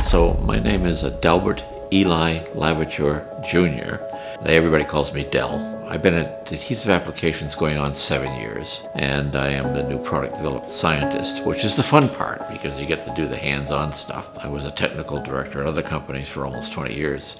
So my name is Delbert Eli Lavature Jr. Everybody calls me Del. I've been at Adhesive Applications going on 7 years, and I am the new product development scientist, which is the fun part because you get to do the hands-on stuff. I was a technical director at other companies for almost 20 years.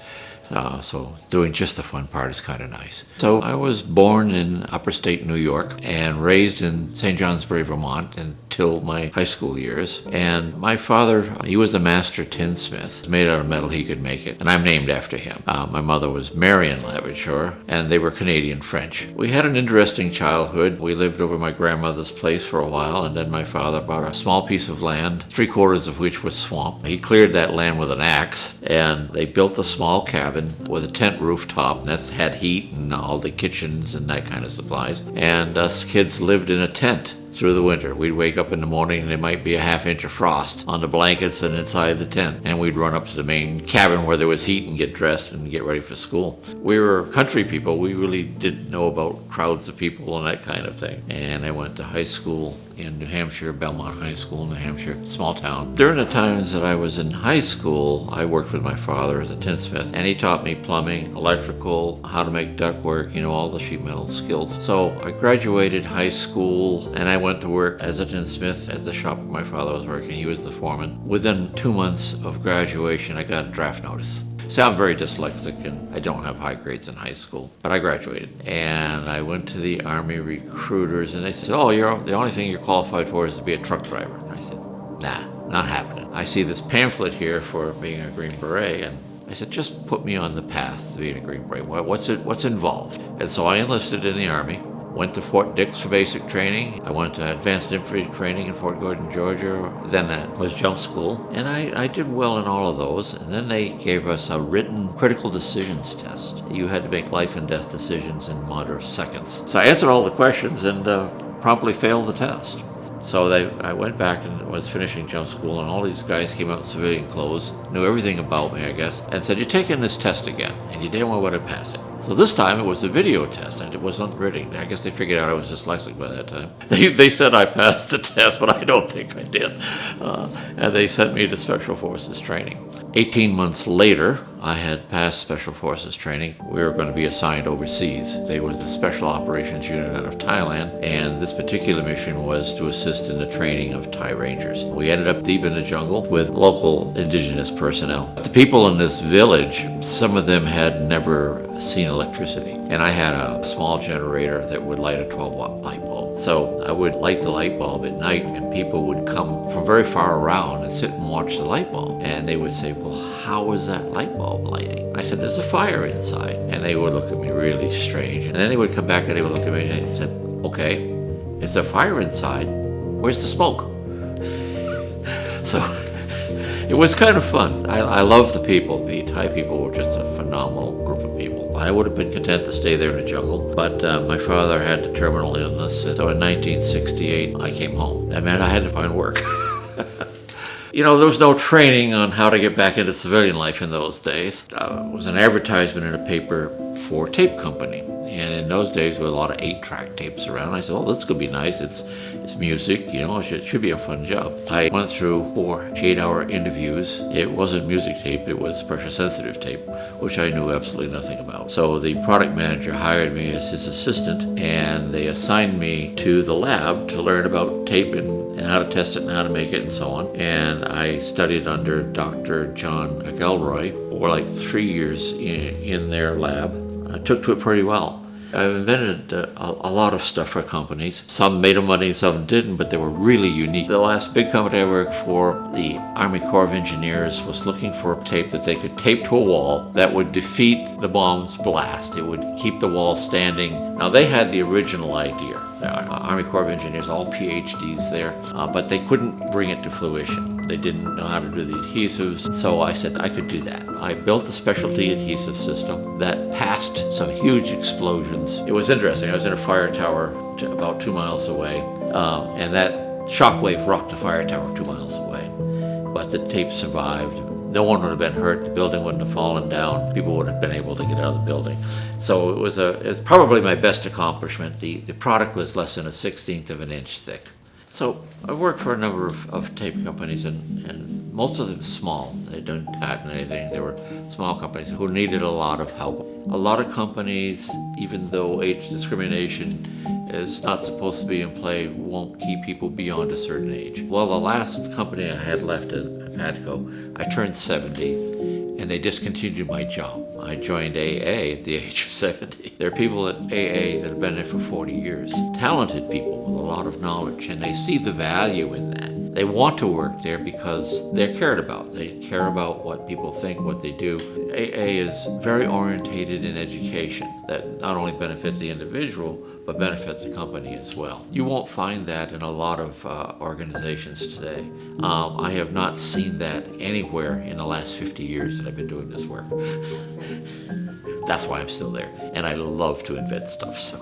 So doing just the fun part is kind of nice. So I was born in upper state New York and raised in St. Johnsbury, Vermont until my high school years. And my father, he was a master tinsmith. Made out of metal, he could make it. And I'm named after him. My mother was Marion Lavature, and they were Canadian French. We had an interesting childhood. We lived over my grandmother's place for a while, and then my father bought a small piece of land, 3/4 of which was swamp. He cleared that land with an axe, and they built a small cabin with a tent rooftop that had heat and all the kitchens and that kind of supplies. And us kids lived in a tent through the winter. We'd wake up in the morning and there might be a ½ inch of frost on the blankets and inside the tent. And we'd run up to the main cabin where there was heat and get dressed and get ready for school. We were country people. We really didn't know about crowds of people and that kind of thing. And I went to high school in New Hampshire, Belmont High School, New Hampshire, small town. During the times that I was in high school, I worked with my father as a tinsmith, and he taught me plumbing, electrical, how to make ductwork, all the sheet metal skills. So I graduated high school and I went to work as a tinsmith at the shop where my father was working. He was the foreman. Within 2 months of graduation, I got a draft notice. See, I'm very dyslexic and I don't have high grades in high school, but I graduated. And I went to the Army recruiters and they said, "Oh, the only thing you're qualified for is to be a truck driver." And I said, "Nah, not happening. I see this pamphlet here for being a Green Beret." And I said, "Just put me on the path to being a Green Beret. What's involved?" And so I enlisted in the Army. Went to Fort Dix for basic training. I went to advanced infantry training in Fort Gordon, Georgia. Then that was jump school. And I did well in all of those. And then they gave us a written critical decisions test. You had to make life and death decisions in a matter of seconds. So I answered all the questions and promptly failed the test. So I went back and was finishing jump school, and all these guys came out in civilian clothes, knew everything about me, I guess, and said, "You're taking this test again, and you damn well better pass it." So this time it was a video test, and it wasn't written. I guess they figured out I was dyslexic by that time. They said I passed the test, but I don't think I did. And they sent me to Special Forces training. 18 months later, I had passed Special Forces training. We were going to be assigned overseas. They were the Special Operations Unit out of Thailand, and this particular mission was to assist in the training of Thai Rangers. We ended up deep in the jungle with local indigenous personnel. The people in this village, some of them had never seen electricity, and I had a small generator that would light a 12-watt light bulb. So I would light the light bulb at night, and people would come from very far around and sit and watch the light bulb. And they would say, "Well, how is that light bulb lighting?" I said, "There's a fire inside." And they would look at me really strange. And then they would come back and they would look at me and said, "Okay, is there fire inside? Where's the smoke?" So it was kind of fun. I love the people. The Thai people were just a phenomenal group of people. I would have been content to stay there in the jungle, but my father had a terminal illness. So in 1968, I came home. That meant I had to find work. There was no training on how to get back into civilian life in those days. It was an advertisement in a paper for a tape company. And in those days, there were a lot of 8-track tapes around. I said, "Oh, this could be nice. It's music, it should be a fun job." I went through 4 8-hour interviews. It wasn't music tape, it was pressure-sensitive tape, which I knew absolutely nothing about. So the product manager hired me as his assistant, and they assigned me to the lab to learn about tape and how to test it and how to make it and so on. And I studied under Dr. John McElroy for like 3 years in their lab. I took to it pretty well. I've invented a lot of stuff for companies. Some made them money, some didn't, but they were really unique. The last big company I worked for, the Army Corps of Engineers, was looking for a tape that they could tape to a wall that would defeat the bomb's blast. It would keep the wall standing. Now, they had the original idea. The Army Corps of Engineers, all PhDs there, but they couldn't bring it to fruition. They didn't know how to do the adhesives, so I said I could do that. I built a specialty adhesive system that passed some huge explosions. It was interesting. I was in a fire tower about 2 miles away, and that shockwave rocked the fire tower 2 miles away. But the tape survived. No one would have been hurt. The building wouldn't have fallen down. People would have been able to get out of the building. So it was probably my best accomplishment. The product was less than a 1/16 of an inch thick. So I work for a number of tape companies, and most of them small. They don't patent anything. They were small companies who needed a lot of help. A lot of companies, even though age discrimination is not supposed to be in play, won't keep people beyond a certain age. Well, the last company I had left at Padco, I turned 70. And they discontinued my job. I joined AA at the age of 70. There are people at AA that have been there for 40 years. Talented people with a lot of knowledge, and they see the value in that. They want to work there because they're cared about. They care about what people think, what they do. AA is very orientated in education that not only benefits the individual, but benefits the company as well. You won't find that in a lot of organizations today. I have not seen that anywhere in the last 50 years that I've been doing this work. That's why I'm still there. And I love to invent stuff, so.